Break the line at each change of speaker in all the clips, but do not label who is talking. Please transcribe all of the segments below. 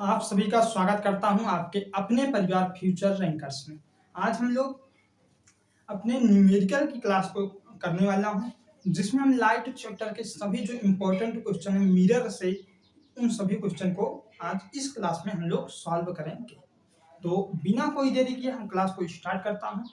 आप सभी का स्वागत करता हूं आपके अपने परिवार फ्यूचर रैंकर्स में। आज हम लोग अपने न्यूमेरिकल की क्लास को करने वाला हूं, जिसमें हम लाइट चैप्टर के सभी जो इम्पोर्टेंट क्वेश्चन है मिरर से, उन सभी क्वेश्चन को आज इस क्लास में हम लोग सॉल्व करेंगे। तो बिना कोई देरी किए हम क्लास को स्टार्ट करता हूं।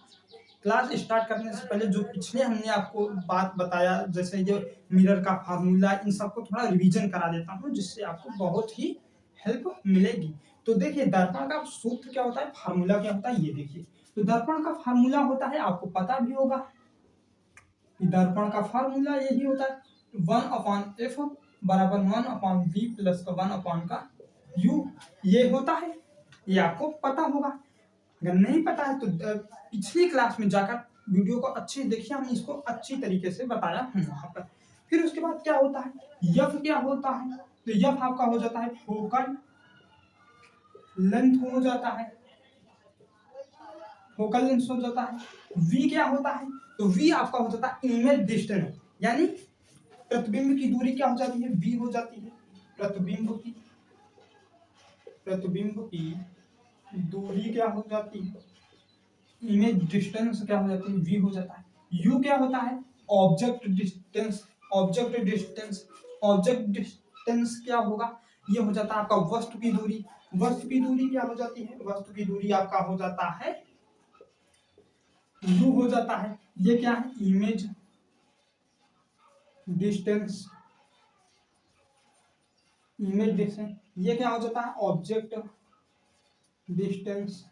क्लास स्टार्ट करने से पहले जो पिछले हमने आपको बात बताया, जैसे ये मिरर का फार्मूला, इन सबको थोड़ा रिवीजन करा देता हूं, जिससे आपको बहुत ही हेल्प मिलेगी। तो देखिए, दर्पण का सूत्र क्या होता है, फार्मूला क्या होता है, ये देखिए। तो दर्पण का फार्मूला होता है, आपको पता भी होगा कि दर्पण का फार्मूला यही होता है 1/f बराबर 1/v प्लस 1 का u। ये होता है, ये आपको पता होगा। अगर नहीं पता है तो पिछली क्लास में जाकर वीडियो को अच्छे देखिए, हम इसको अच्छी तरीके से बताया हूँ वहां पर। फिर उसके बाद क्या होता है, यफ क्या होता है, तो यफ आपका हो जाता है फोकल लेंथ हो जाता है, फोकल लेंथ हो जाता है। वी क्या होता है, तो वी आपका हो जाता है इमेज डिस्टेंस, यानी प्रतिबिंब की दूरी क्या हो जाती है, वी हो जाती है। प्रतिबिंब की दूरी क्या हो जाती है, इमेज डिस्टेंस क्या हो जाती है, वी हो जाता है। यू क्या होता है, ऑब्जेक्ट डिस्टेंस। ऑब्जेक्ट डिस्टेंस क्या होगा, ये हो जाता है आपका वस्तु की दूरी। वस्तु की दूरी क्या हो जाती है, वस्तु की दूरी आपका हो जाता है यू हो जाता है। ये क्या है, इमेज डिस्टेंस। ये क्या हो जाता है, ऑब्जेक्ट डिस्टेंस।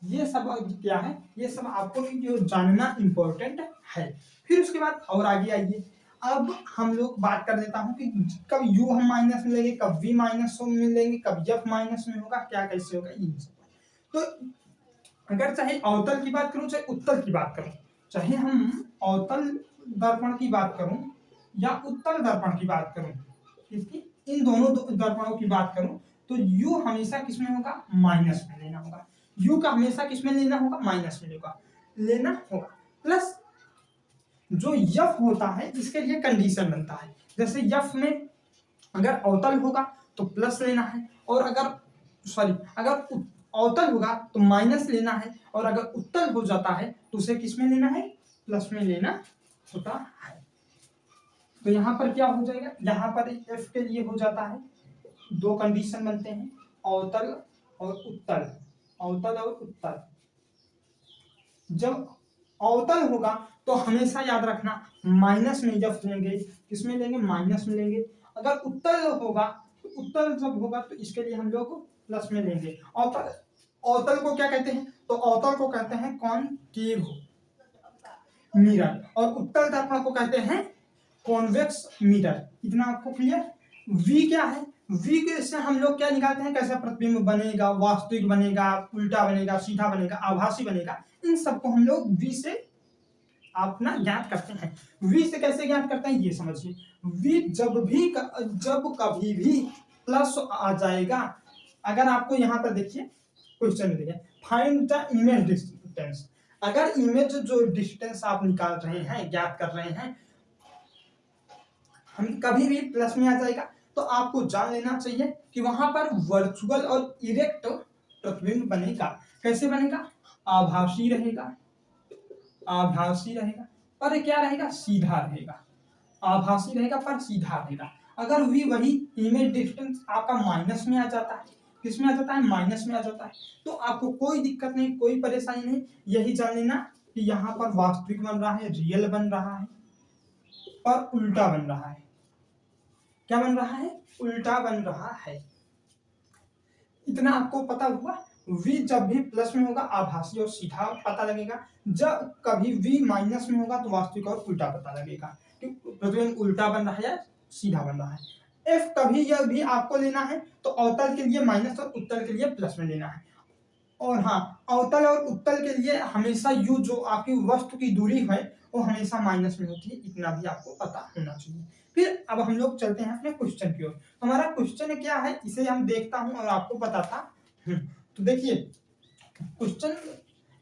ये सब क्या है, ये सब आपको जो जानना इंपॉर्टेंट है। फिर उसके बाद और आगे आइए, अब हम लोग बात कर लेता हूं कि कब यू हम माइनस में लेंगे, कब वी माइनस में लेंगे, कब एफ माइनस में होगा, क्या कैसे होगा, ये सब। तो अगर चाहे अवतल की बात करूं, चाहे उत्तल की बात करूं, चाहे हम अवतल दर्पण की बात करूं या उत्तल दर्पण की बात करूं, इसकी इन दोनों दर्पणों की बात करूं, तो यू हमेशा किसमें होगा, माइनस में लेना होगा। यू का हमेशा किसमें लेना होगा, माइनस में लेना होगा। प्लस जो यफ होता है, इसके लिए कंडीशन बनता है। जैसे यफ में अगर अवतल होगा तो प्लस लेना है, और अगर अवतल होगा तो माइनस लेना है, और अगर उत्तल हो जाता है तो उसे किस में लेना है, प्लस में लेना होता है। तो यहां पर क्या हो जाएगा, यहां पर एफ के लिए हो जाता है, दो कंडीशन बनते हैं, अवतल और उत्तल। जब अवतल होगा तो हमेशा याद रखना माइनस में एफ लेंगे, किसमें लेंगे, माइनस में लेंगे। अगर उत्तल जब होगा तो इसके लिए हम लोग प्लस में लेंगे। अवतल को क्या कहते हैं, तो अवतल को कहते हैं कॉनकेव मिरर, और उत्तल दर्पण को कहते हैं कॉन्वेक्स मिरर। इतना आपको क्लियर। वी क्या है, वी से हम लोग क्या निकालते हैं, कैसा प्रतिबिंब बनेगा, वास्तविक बनेगा, उल्टा बनेगा, सीधा बनेगा, आभासी बनेगा, इन सबको हम लोग वी से अपना ज्ञात करते हैं। वी से कैसे ज्ञात करते हैं, ये समझिए। वी जब कभी भी प्लस आ जाएगा, अगर आपको यहां पर देखिए क्वेश्चन देखिए, फाइंड द इमेज डिस्टेंस। अगर इमेज जो डिस्टेंस आप निकाल रहे हैं, ज्ञात कर रहे हैं, हम कभी भी प्लस में आ जाएगा, तो आपको जान लेना चाहिए कि वहां पर वर्चुअल और इरेक्ट प्रतिबिंब बनेगा। कैसे बनेगा, आभासी रहेगा, पर क्या रहेगा, सीधा रहेगा। आभासी रहेगा पर सीधा रहेगा। अगर भी वही इमेज डिस्टेंस आपका माइनस में आ जाता है, किसमें आ जाता है, माइनस में आ जाता है, तो आपको कोई दिक्कत नहीं, कोई परेशानी नहीं। यही जान लेना कि यहाँ पर वास्तविक बन रहा है, रियल बन रहा है, और उल्टा बन रहा है। क्या बन रहा है, उल्टा बन रहा है। इतना आपको पता हुआ। v जब भी प्लस में होगा आभासी और सीधा पता लगेगा, जब कभी v माइनस में होगा तो वास्तविक और उल्टा पता लगेगा कि प्रतिबिंब उल्टा बन रहा है या सीधा बन रहा है। f कभी यह भी आपको लेना है तो अवतल के लिए माइनस और उत्तल के लिए प्लस में लेना है। और हाँ, अवतल और उत्तल के लिए हमेशा u जो आपकी वस्तु की दूरी है वो हमेशा माइनस में होती है, इतना भी आपको पता होना चाहिए। फिर अब हम लोग चलते हैं अपने क्वेश्चन की ओर। हमारा क्वेश्चन क्या है, इसे हम देखता हूं और आपको बताता हूं। तो देखिए, क्वेश्चन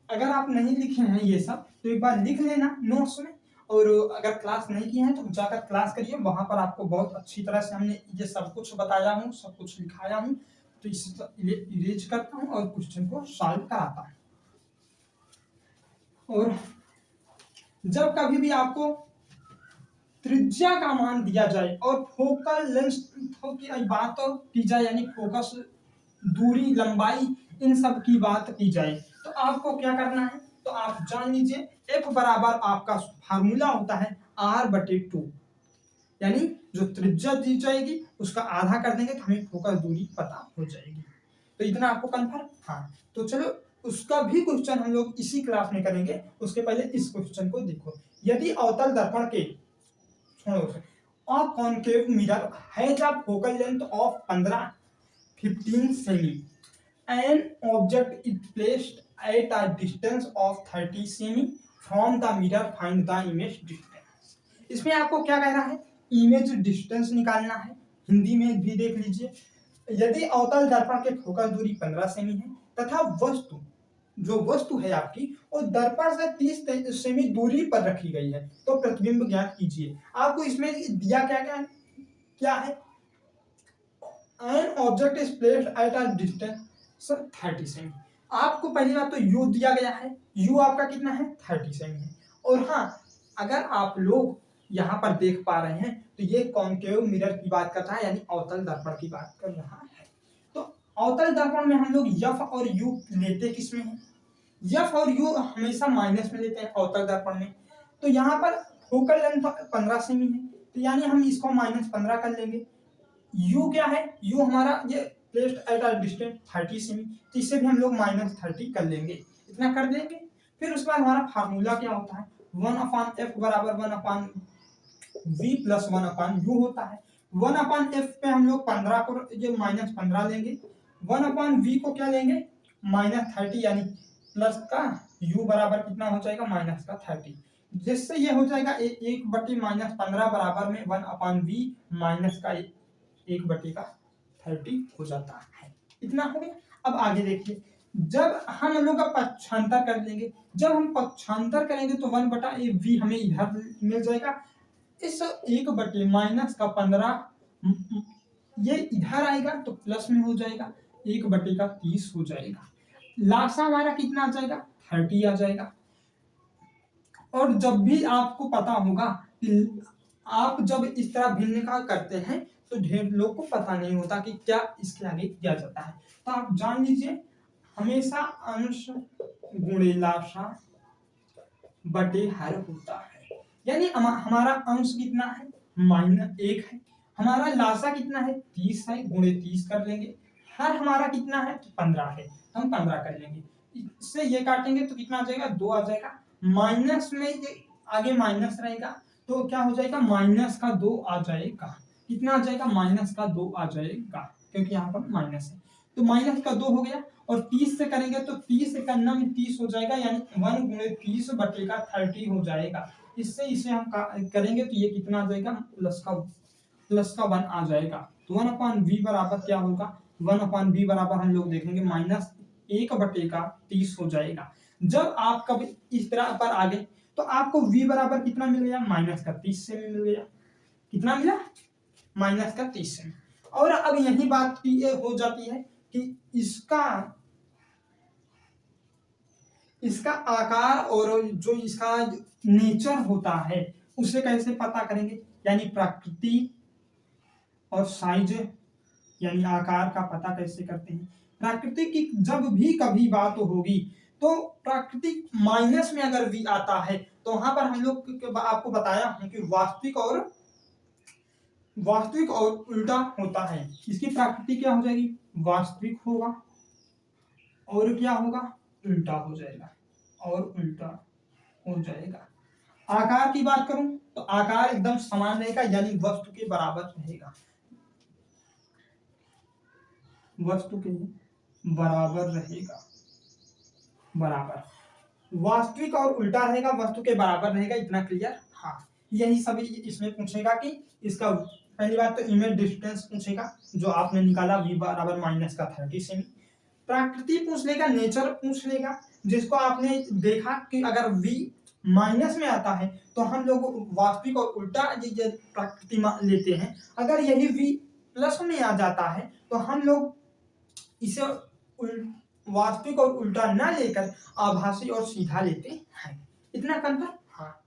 अगर आप नहीं लिखे हैं ये सब तो एक बार लिख लेना नोट्स में, और अगर क्लास नहीं किए हैं तो जाकर क्लास करिए, वहां पर आपको बहुत अच्छी तरह से हमने ये सब कुछ बताया हूँ, सब कुछ लिखाया हूँ। तो इसे इरेज करता हूँ और क्वेश्चन को सॉल्व कराता हूँ। और जब कभी भी आपको त्रिज्या का मान दिया जाए और फोकल लेंथ की बात की जाए, यानी फोकस दूरी लंबाई इन सब की बात की जाए, तो आपको क्या करना है, तो आप जान लीजिए एफ बराबर आपका फार्मूला होता है r/2, यानी जो त्रिज्या दी जाएगी उसका आधा कर देंगे तो हमें फोकस दूरी पता हो जाएगी। तो इतना आपको कंफर्म? हाँ, तो चलो उसका भी क्वेश्चन हम लोग इसी क्लास में करेंगे। उसके पहले इस क्वेश्चन को देखो। यदि अवतल दर्पण के concave mirror has a focal length of 15 semi, an object is placed at a distance of 30 semi from the mirror, find the image distance। इसमें आपको क्या कह रहा है, इमेज डिस्टेंस निकालना है। हिंदी में भी देख लीजिए। यदि अवतल दर्पण के फोकस दूरी 15 सेमी है तथा वस्तु है आपकी वो दर्पण से 30 सेमी दूरी पर रखी गई है, तो प्रतिबिंब ज्ञात कीजिए। आपको इसमें दिया क्या है, an object is placed at a distance 30 semi. आपको पहली बात तो u दिया गया है, u आपका कितना है 30 सेमी है। और हाँ, अगर आप लोग यहाँ पर देख पा रहे हैं तो ये कॉनकेव मिरर की बात कर रहा है, यानी अवतल दर्पण की बात कर रहा है। तो अवतल दर्पण में हम लोग f और u लेते किसमें है, f और u हमेशा माइनस में लेते हैं अवतल दर्पण में। तो यहाँ पर फोकल लेंथ 15 सेमी है, तो यानी हम इसको -15 कर लेंगे। u क्या है, u हमारा ये placed at a distance 30 semi, तो इससे भी हम लोग -30 कर लेंगे। इतना कर देंगे। फिर उसके बाद हमारा फार्मूला क्या होता है, 1/f बराबर 1/v प्लस 1/u होता है। 1/f पे हम लोग 15 को ये -15 लेंगे, 1/v को क्या लेंगे -30, यानी प्लस का u बराबर कितना हो जाएगा -30, जिससे ये हो जाएगा 1/-15 बराबर में 1/v माइनस का 1/30 हो जाता है। इतना हो गया। अब आगे देखिए, जब हम लोग का पक्षांतर कर लेंगे, जब हम पक्षांतर करेंगे तो 1/v हमें इधर मिल जाएगा, इस 1/-15 ये इधर आएगा तो प्लस में हो जाएगा, 1/30 हो जाएगा। लासा हमारा कितना आ जाएगा 30 आ जाएगा। और जब भी आपको पता होगा कि आप जब इस तरह भिन्न का करते हैं तो ढेर लोग को पता नहीं होता कि क्या इसके आगे किया जाता है। तो आप जान लीजिए हमेशा अंश गुणे लासा बटे हर होता है, यानी हमारा अंश कितना है -1 है, हमारा लासा कितना है 30 है, गुणे 30 कर लेंगे। हर हमारा कितना है 15 है, हम 15 कर लेंगे। इससे ये काटेंगे तो कितना आ जाएगा 2 आ जाएगा। माइनस में ये आगे माइनस रहेगा तो क्या हो जाएगा -2 आ जाएगा। कितना आ जाएगा -2 आ जाएगा, क्योंकि यहाँ पर माइनस है तो -2 हो गया। और 30 से करेंगे तो 30 से करना में 30 हो जाएगा, यानी 1 गुणे 30 बटे का 30 हो जाएगा। इससे इसे हम करेंगे तो ये कितना आ जाएगा प्लस का 1 आ जाएगा। तो 1/v बराबर क्या होगा, 1/v बराबर हम लोग देखेंगे -1/30 हो जाएगा। जब आप कभी इस तरह पर आ गए तो आपको v बराबर कितना मिल गया -30 से मिल गया। कितना मिला -30 से। और अब यही बात ये हो जाती है कि इसका आकार और जो इसका नेचर होता है उसे कैसे पता करेंगे, यानी प्रकृति और साइज यानी आकार का पता कैसे करते हैं। प्रकृति की जब भी कभी बात होगी तो प्राकृतिक माइनस में अगर v आता है तो वहां पर हम लोग आपको बताया हूं कि वास्तविक और उल्टा होता है। इसकी प्रकृति क्या हो जाएगी, वास्तविक होगा और क्या होगा उल्टा हो जाएगा और उल्टा हो जाएगा। आकार की बात करूं तो आकार एकदम समान रहेगा, यानी वस्तु के बराबर रहेगा, वस्तु के बराबर रहेगा। बराबर वास्तविक और उल्टा रहेगा, वस्तु के बराबर रहेगा। इतना क्लियर? हाँ, यही सभी इसमें पूछेगा कि इसका पहली बात तो इमेज डिस्टेंस पूछेगा जो आपने निकाला v बराबर -30 सेमी। प्रकृति पूछ लेगा, नेचर पूछ लेगा, जिसको आपने देखा कि अगर v माइनस में आता है तो हम लोग वास्तविक और उल्टा प्रकृति लेते हैं। अगर यही v प्लस में आ जाता है तो हम लोग इसे वास्तविक और उल्टा ना लेकर आभासी और सीधा लेते हैं। इतना कंफर्म? हाँ।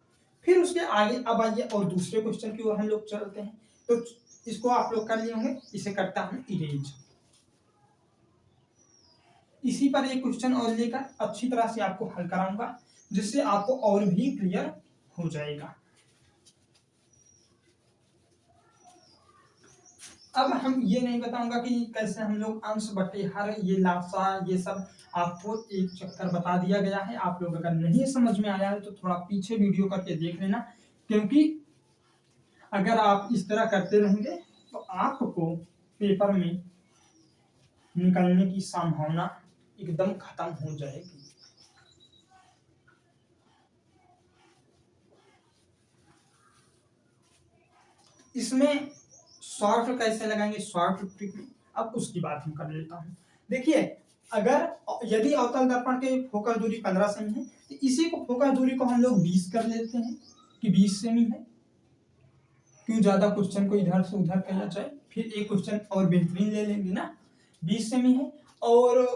फिर उसके आगे अब आइए और दूसरे क्वेश्चन की ओर हम लोग चलते हैं। तो इसको आप लोग कर लिए होंगे, इसे करता हूं इरेज। इसी पर एक क्वेश्चन और लेकर अच्छी तरह से आपको हल कराऊंगा, जिससे आपको और भी क्लियर हो जाएगा। अब हम ये नहीं बताऊंगा कि कैसे हम लोग अंश बटे हर, ये लासा, ये सब आपको एक चक्कर बता दिया गया है। आप लोग अगर नहीं समझ में आया है तो थोड़ा पीछे वीडियो करके देख लेना, क्योंकि अगर आप इस तरह करते रहेंगे तो आपको पेपर में निकलने की संभावना एकदम खत्म हो जाएगी। इसमें शॉर्ट कैसे लगाएंगे, शॉर्ट ट्रिक में, अब उसकी बात हम कर लेता हूँ। देखिए, अगर यदि अवतल दर्पण के फोकस दूरी 15 सेमी है तो इसी को फोकस दूरी को हम लोग 20 कर लेते हैं कि 20 सेमी है। क्यों ज्यादा क्वेश्चन को इधर से उधर किया जाए। फिर एक क्वेश्चन और बेहतरीन ले लेंगे ना, 20 सेमी है और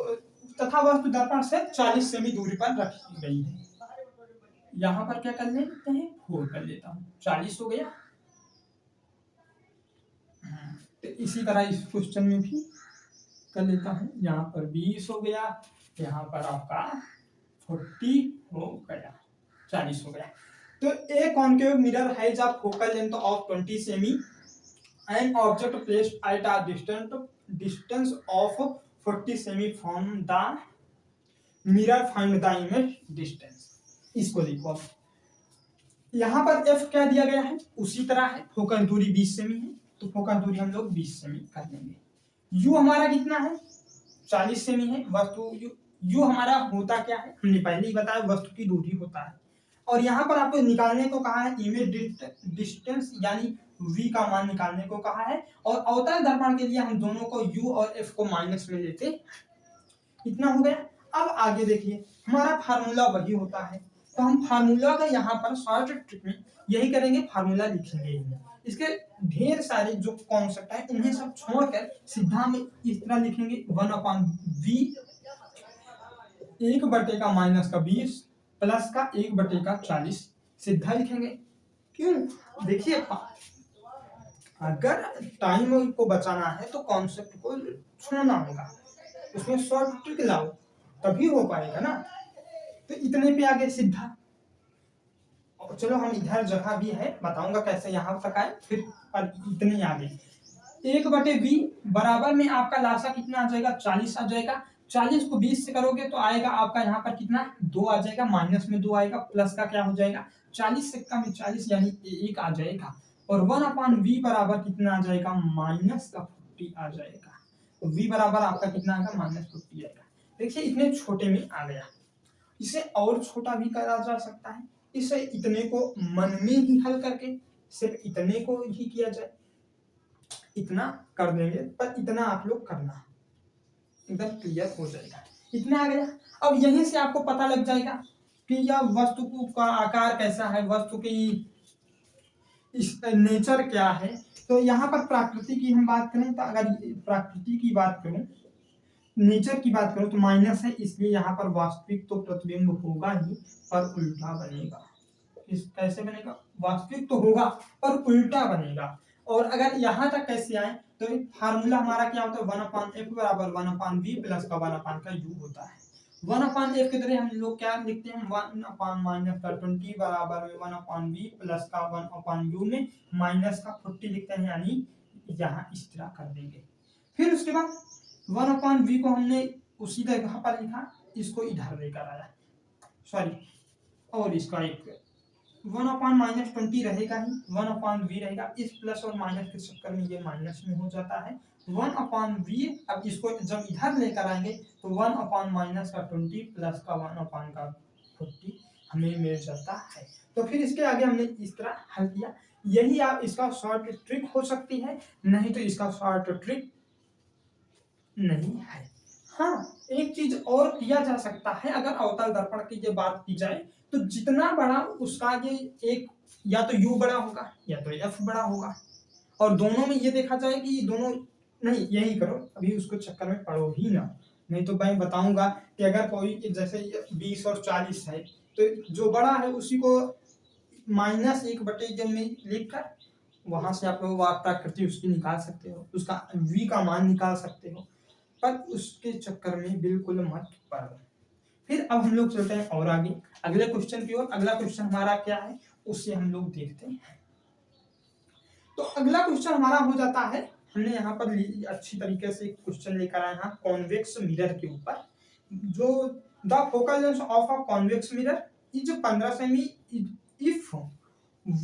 तथा वस्तु दर्पण से 40 सेमी दूरी पर रखी गई है। यहाँ पर क्या कर लेते हैं, 4 कर लेता हूँ, 40 हो गया। तो इसी तरह इस क्वेश्चन में भी कर लेता हूँ, यहाँ पर 20 हो गया, यहाँ पर आपका 40 हो गया, 40 हो गया। तो a concave mirror has a focal length of 20 semi and object placed at a distance of 40 semi from the mirror, find the image distance. इसको देखो, यहाँ पर एफ क्या दिया गया है, उसी तरह है, फोकस दूरी 20 सेमी है तो फोकस दूरी हम लोग 20 सेमी कर लेंगे। यू हमारा कितना है, 40 सेमी है। वस्तु यू हमारा होता क्या है, हमने पहले ही बताया, वस्तु की दूरी होता है। और यहाँ पर आपको निकालने को कहा है इमेज डिस्टेंस, यानी v का मान निकालने को कहा है। और अवतल दर्पण के लिए हम दोनों को u और f को माइनस में लेते। इतना हो गया। अब आगे देखिए, हमारा फार्मूला वही होता है, तो हम फार्मूला का यहाँ पर शॉर्ट ट्रिक में यही करेंगे, फार्मूला लिखेंगे। इसके ढेर सारे जो कॉन्सेप्ट है उन्हें सब छोड़कर सीधा में इस तरह लिखेंगे, 1/v 1/-20 प्लस का 1/40 सीधा लिखेंगे। क्यों, देखिए अगर टाइम को बचाना है तो कॉन्सेप्ट को छोड़ना होगा, उसमें शॉर्ट ट्रिक लाओ तभी हो पाएगा ना। तो इतने पे आगे सीधा, चलो हम इधर जगह भी है बताऊंगा कैसे यहाँ तक आए, फिर पर इतने आगे 1/v बराबर में आपका लासा कितना आ जाएगा, 40 आ जाएगा। 40 को 20 से करोगे तो आएगा आपका यहाँ पर कितना, 2 आ जाएगा, माइनस में 2 आएगा, प्लस का क्या हो जाएगा, 40 से कम 40 यानी 1 आ जाएगा। और 1/v बराबर कितना आ जाएगा, -40 आ जाएगा। तो v बराबर आपका कितना आएगा, -40 आएगा। देखिए इतने छोटे में आ गया। इसे और छोटा भी करा जा सकता है, इसे इतने को मन में ही हल करके सिर्फ इतने को ही किया जाए, इतना कर देंगे, पर इतना आप लोग करना, एकदम क्लियर हो जाएगा। इतना आ गया। अब यहीं से आपको पता लग जाएगा कि यह वस्तु का आकार कैसा है, वस्तु की इस नेचर क्या है। तो यहाँ पर प्रकृति की हम बात करें तो अगर प्रकृति की बात करूं, नेचर की बात करूं तो माइनस है, इसलिए यहाँ पर वास्तविक तो प्रतिबिंब होगा ही, पर उल्टा बनेगा। इस कैसे बनेगा, वास्तविक तो होगा पर उल्टा बनेगा। और अगर यहाँ तक कैसे आए तो फार्मूला हमारा क्या होता है, 1/f बराबर 1/v प्लस का 1/u होता है। 1/f की तरह हम लोग क्या लिखते हैं, 1/-20 बराबर 1/v प्लस का 1/u में माइनस का 40 लिखते हैं, यानी यहाँ इस तरह कर देंगे। फिर उसके बाद 1/v को हमने उसी जगह पर लिखा, इसको इधर लेकर आया, सॉरी, और इसका एक 1/-20 रहेगा ही, 1/v रहेगा। इस प्लस और माइनस के चक्कर में ये माइनस में हो जाता है 1/v। अब इसको जब इधर लेकर आएंगे तो 1/-20 प्लस का 1/40 हमें मिल जाता है। तो फिर इसके आगे हमने इस तरह हल किया। यही आप इसका शॉर्ट ट्रिक हो सकती है, नहीं तो इसका शॉर्ट ट्रिक नहीं है। हाँ, एक चीज और किया जा सकता है, अगर अवतल दर्पण की जो बात की जाए तो जितना बड़ा उसका ये एक, या तो u बड़ा होगा या तो f बड़ा होगा। और दोनों में ये देखा जाए कि दोनों नहीं यही करो, अभी उसको चक्कर में पड़ो ही ना, नहीं तो मैं बताऊंगा कि अगर कोई जैसे 20 और 40 है तो जो बड़ा है उसी को -1/n में लिख कर वहां से आप लोग प्राकृति उसकी निकाल सकते हो, उसका v का मान निकाल सकते हो, पर उसके चक्कर में बिल्कुल मत पड़ो। फिर अब हम लोग चलते हैं और आगे अगले क्वेश्चन की ओर। अगला क्वेश्चन हमारा क्या है उससे हम लोग देखते हैं। तो अगला क्वेश्चन हमारा हो जाता है, हमने यहाँ पर अच्छी तरीके से क्वेश्चन लेकर आए हैं कॉन्वेक्स मिरर के ऊपर। जो the focal length of a convex mirror is 15 सेमी if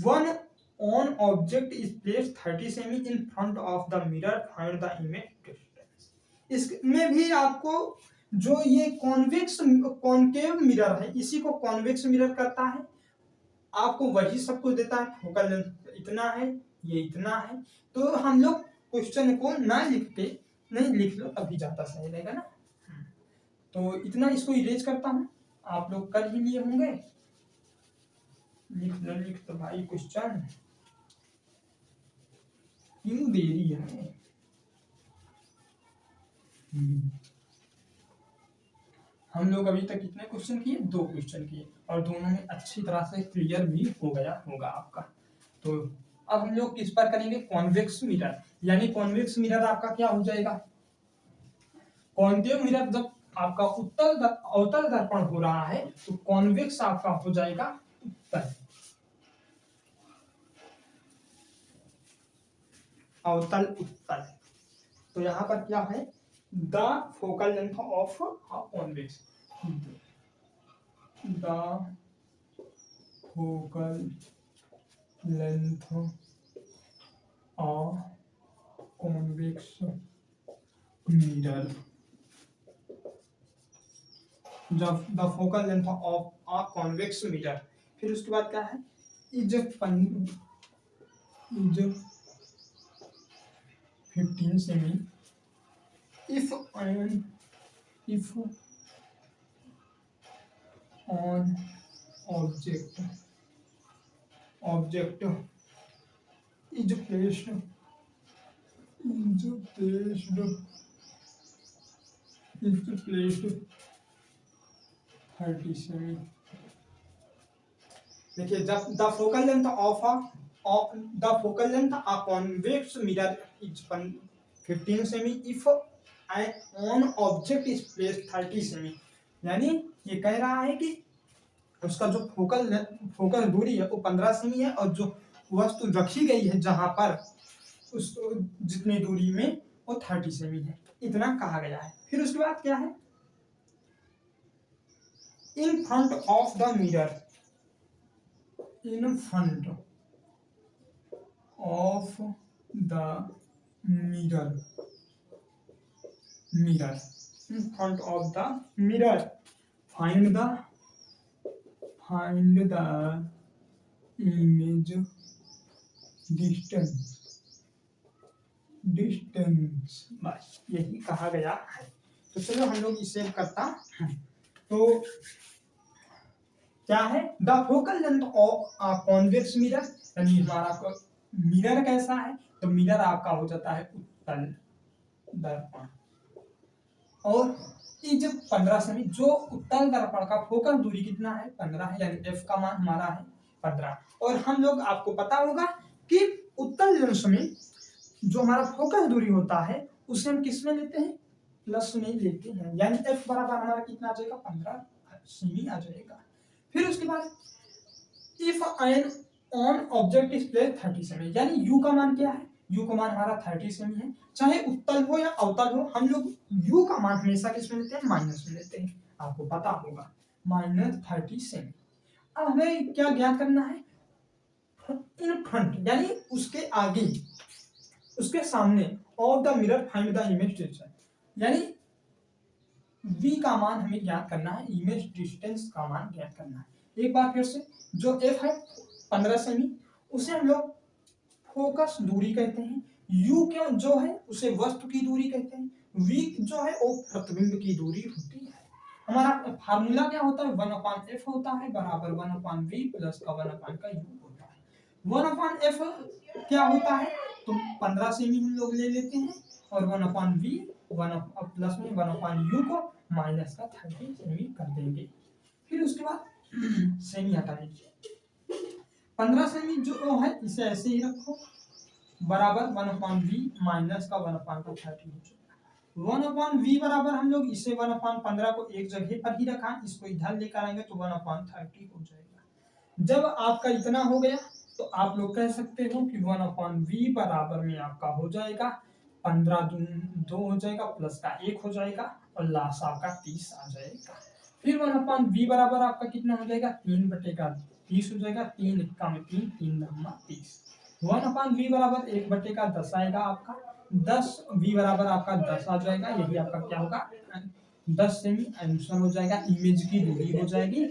one on object is placed 30 semi in front of the mirror, find the image distance. इसमें भी आपको जो ये कॉन्वेक्स कॉनकेव मिरर है इसी को कॉन्वेक्स मिरर करता है, आपको वही सब कुछ देता है, फोकल लेंथ इतना है, ये इतना है। तो हम लोग क्वेश्चन को ना लिख के नहीं लिख लो तभी ज्यादा सही रहेगा ना। तो इतना इसको इरेज करता हूँ, आप लोग कर ही लिए होंगे। लिख तो भाई क्वेश्चन, क्यों देरी है। हम लोग अभी तक कितने क्वेश्चन किए, 2 क्वेश्चन किए और दोनों में अच्छी तरह से क्लियर भी हो गया होगा आपका। तो अब हम लोग किस पर करेंगे, कॉन्वेक्स मिरर। यानी कॉन्वेक्स मिरर आपका क्या हो जाएगा, कॉन्केव मिरर जब आपका अवतल दर्पण हो रहा है तो कॉन्वेक्स आपका हो जाएगा उत्तल, अवतल उत्तल। तो यहाँ पर क्या है, the focal length of convex, the focal length of convex mirror, जब the focal length of a convex mirror. फिर उसके बाद क्या है, इज 15 सेमी if on object is placed 30 सेमी। देखिए जब the focal length of convex mirror is 15 सेमी if on object is placed 30 सेमी, यानी ये कह रहा है कि उसका जो फोकल दूरी है वो 15 सेमी है और जो वस्तु रखी गई है जहां पर उस जितनी दूरी में वो 30 सेमी है, इतना कहा गया है। फिर उसके बाद क्या है, in front of the mirror, in front of the mirror, in front of the mirror, find the image distance, बस यही कहा गया है। तो चलो हम लोग इसे करता है। तो क्या है, the focal length of convex mirror, यानी हमारा मिरर कैसा है, तो मिरर आपका हो जाता है उत्तल दर्पण, और इज 15 सेमी, जो उत्तल दर्पण का फोकल दूरी कितना है, 15 है, यानी एफ का मान हमारा है 15। और हम लोग आपको पता होगा कि उत्तल लेंस में जो हमारा फोकल दूरी होता है उसे हम किस में लेते हैं, प्लस में लेते हैं, यानी एफ बराबर हमारा कितना आ जाएगा, 15 सेमी आ जाएगा। फिर उसके बाद if an on object is placed 30 सेमी, यानी यू का मान क्या है, यू का मान हमारा 30 सेमी है, चाहे उत्तल हो या अवतल हो, हम लोग यू का मान हमेशा किस में लेते हैं, माइनस में लेते हैं, आपको पता होगा -30 सेमी। अब हमें क्या ज्ञात करना है, इन फ्रंट यानी उसके आगे, उसके सामने of the mirror find the image distance, यानी v का मान हमें ज्ञात करना है, इमेज डिस्टेंस का मान ज्ञात करना है। एक बार फिर से, जो f है 15 सेमी, उसे हम लोग फोकस दूरी कहते हैं, u क्यों जो है उसे वस्तु की दूरी कहते हैं, v जो है वो प्रतिबिंब की दूरी होती है। हमारा फार्मूला क्या होता है, 1/f होता है बराबर 1/v प्लस का 1/u होता है। 1/f क्या होता है, तो 15 सेमी हम लोग ले लेते हैं और 1/v 1 प्लस में 1/u को माइनस का 30 सेमी कर देंगे। फिर उसके बाद सेमी हटा दीजिए, 15 सेमी जो है इसे ऐसे ही रखो बराबर 1/v माइनस का 1/30 हो जाएगा। 1/v बराबर हम लोग इसे 1/15 को एक जगह पर ही रखा, इसको इधर लेकर आएंगे तो 1/30 हो जाएगा। जब आपका इतना हो गया तो आप लोग कह सकते हो कि 1/v बराबर में आपका हो जाएगा 15 दूनी 2 हो जाएगा, प्लस का 1 हो जाएगा और लास्ट आपका 30 आ जाएगा। फिर 1/v बराबर आपका कितना हो जाएगा 3/30 हो जाएगा, 3 एक्का में 3, 3 9 30। 1/v बराबर 1/10 आएगा आपका, 10v बराबर आपका 10 आ जाएगा, यही आपका क्या होगा 10 सेमी आंसर हो जाएगा, इमेज की दूरी हो जाएगी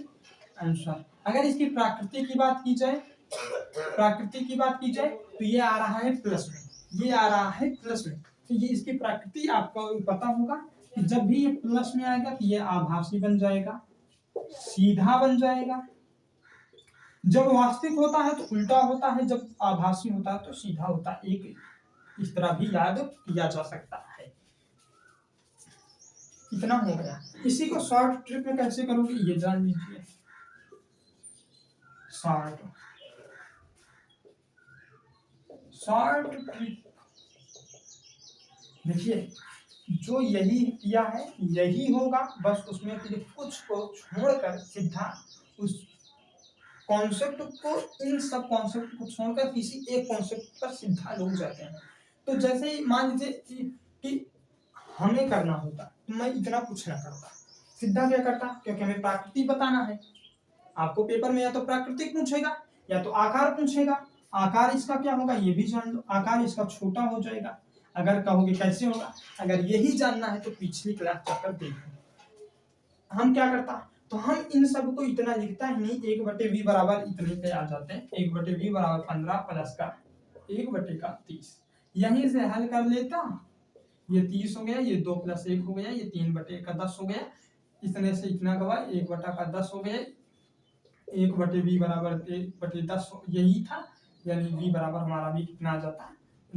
आंसर। अगर इसकी प्रकृति की बात की जाए, तो ये आ रहा है प्लस में, ये आ रहा है प्लस में, तो ये इसकी प्रकृति आपको पता होगा कि जब भी ये प्लस में आएगा तो ये आभासी बन जाएगा, सीधा बन जाएगा। जब वास्तविक होता है तो उल्टा होता है, जब आभासी होता है तो सीधा होता है। एक इस तरह भी याद किया जा सकता है। इतना हो गया। इसी को शॉर्ट ट्रिक में कैसे करोगे ये जान लीजिए। शॉर्ट ट्रिक देखिए, जो यही किया है यही होगा, बस उसमें फिर कुछ को छोड़कर सीधा उस कॉन्सेप्ट को, इन सब कॉन्सेप्ट को छोड़कर किसी एक कॉन्सेप्ट पर सीधा लोग जाते हैं। तो जैसे ही मान लीजिए कि हमें करना होता तो मैं इतना कुछ ना करता, सीधा क्या करता, क्योंकि हमें प्रकृति बताना है। आपको पेपर में या तो प्राकृतिक पूछेगा या तो आकार पूछेगा। आकार इसका क्या होगा ये भी जान लो, आकार इसका छोटा हो जाएगा। अगर कहोगे कैसे होगा, अगर यही जानना है तो पिछली क्लास चक्कर देखो। हम क्या करता, तो हम इन सब को इतना लिखता ही नहीं, 1/v बराबर इतने पे आ जाते हैं, 1/v बराबर 15 प्लस का 1/30, यहीं से हल कर लेता। ये 30 हो गया, ये 2 + 1 हो गया, ये 3/10 हो गया, इतने से इतना गवा 1/10 हो गया, 1/v बराबर 1/10 यही था, यानी v बराबर हमारा भी कितना आ जाता है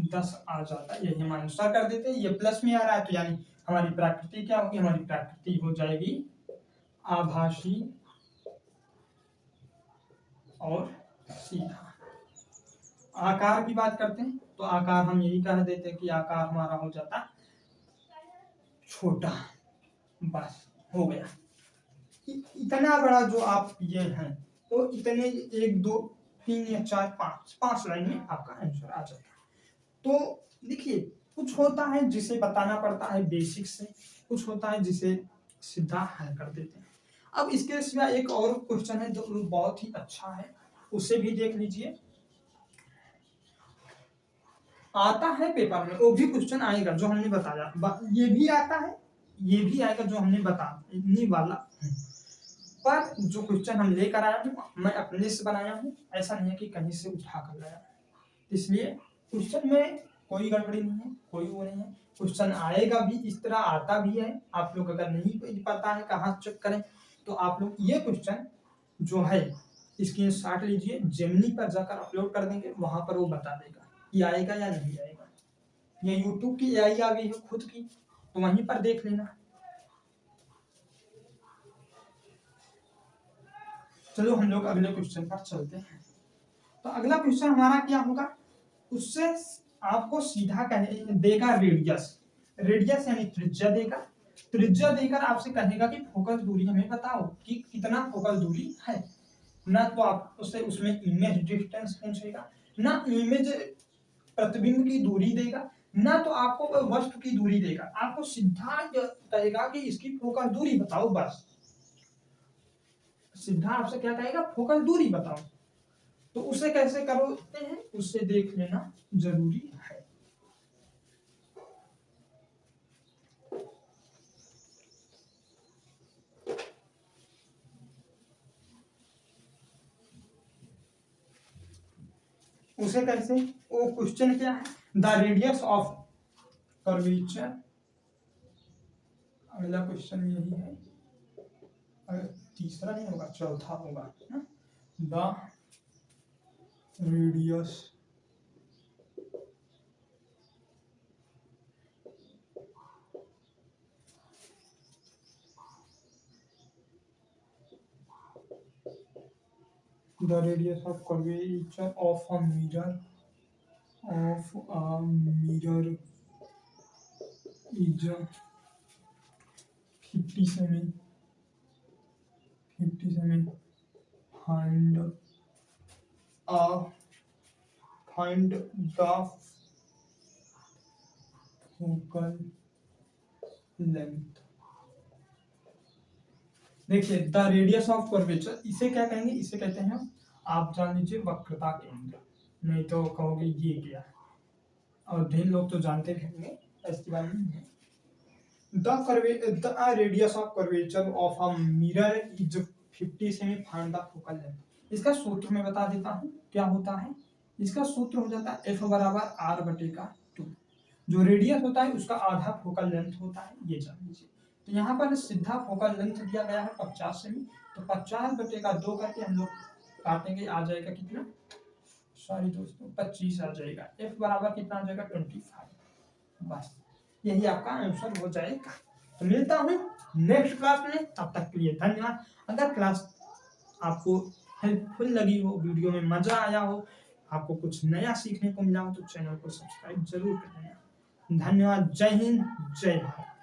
10 आ जाता है, यही हम आंसर कर देते हैं। ये प्लस में आ रहा है तो यानी हमारी प्रकृति क्या होगी, हमारी प्रकृति हो जाएगी आभासी और सीधा। आकार की बात करते हैं तो आकार हम यही कह देते हैं कि आकार हमारा हो जाता छोटा, बस हो गया। इतना बड़ा जो आप ये हैं तो इतने 1 2 3 या 4 5 लाइन में आपका आंसर आ जाएगा। तो देखिए, कुछ होता है जिसे बताना पड़ता है बेसिक से, कुछ होता है जिसे सीधा हल कर देते हैं। अब इसके सिवा एक और क्वेश्चन है जो बहुत ही अच्छा है, उसे भी देख लीजिए। आता है पेपर में, वो भी क्वेश्चन आएगा जो हमने बताया, ये भी आता है, ये भी आएगा जो हमने बताने वाला हूं। पर जो क्वेश्चन हम लेकर आया हूँ मैं अपने से बनाया हूँ, ऐसा नहीं है कि कहीं से उठा कर लाया, इसलिए क्वेश्चन में कोई गड़बड़ी नहीं है, कोई वो नहीं है। क्वेश्चन आएगा भी, इस तरह आता भी है। आप लोग अगर नहीं पता है कहाँ चेक करें, तो आप लोग ये क्वेश्चन जो है स्क्रीनशॉट लीजिए, जेमिनी पर जाकर अपलोड कर देंगे, वहां पर वो बता देगा कि आएगा या नहीं आएगा। ये यूट्यूब की AI आ गई है खुद की, तो वहीं पर देख लेना। चलो हम लोग अगले क्वेश्चन पर चलते हैं। तो अगला क्वेश्चन हमारा क्या होगा, उससे आपको सीधा देगा रेडियस यानी त्रिज्या देगा। त्रिज्या देकर आपसे कहेगा कि फोकस दूरी हमें बताओ कि कितना फोकस दूरी है। ना तो आप उससे उसमें इमेज डिस्टेंस पूछेगा, ना इमेज प्रतिबिंब की दूरी देगा, ना तो आपको वस्तु की दूरी देगा। आपको सीधा कहेगा कि इसकी फोकस दूरी बताओ, बस सीधा आपसे क्या कहेगा, फोकस दूरी बताओ। तो उसे कैसे करते हैं उससे देख लेना जरूरी है। उसे कैसे, वो क्वेश्चन क्या है, द रेडियस ऑफ कर्वेचर। अगला क्वेश्चन यही है, तीसरा नहीं होगा, चौथा होगा। The radius the radius of curvature of a mirror is 57 find find the focal length। देखिए द रेडियस ऑफ कर्वेचर, इसे क्या कहेंगे, इसे कहते हैं आप जान लीजिए वक्रता केंद्र, नहीं तो कहोगे ये क्या है, और ढेर लोग तो जानते भी होंगे, इसके बारे में नहीं है। The radius of curvature of a mirror is 57 find the focal length. इसका सूत्र मैं बता देता हूँ क्या होता है। इसका सूत्र हो जाता है F बराबर R/2। जो रेडियस होता है उसका आधा फोकल लेंथ होता है, ये जान लीजिए। तो यहाँ पर सीधा फोकल लेंथ दिया गया है 50 सेमी, तो 50/2 करके हम लोग काटेंगे, आ जाएगा कितना, सॉरी दोस्तों 25 आ जाएगा। F बराबर कितना आ जाएगा 25। बस यही आपका आंसर हो जाएगा। तो मिलता हूँ नेक्स्ट क्लास में, तब तक के लिए धन्यवाद। अगर क्लास आपको हेल्पफुल लगी हो, वीडियो में मजा आया हो, आपको कुछ नया सीखने को मिला हो, तो चैनल को सब्सक्राइब जरूर कर देना। धन्यवाद। जय हिंद, जय भारत।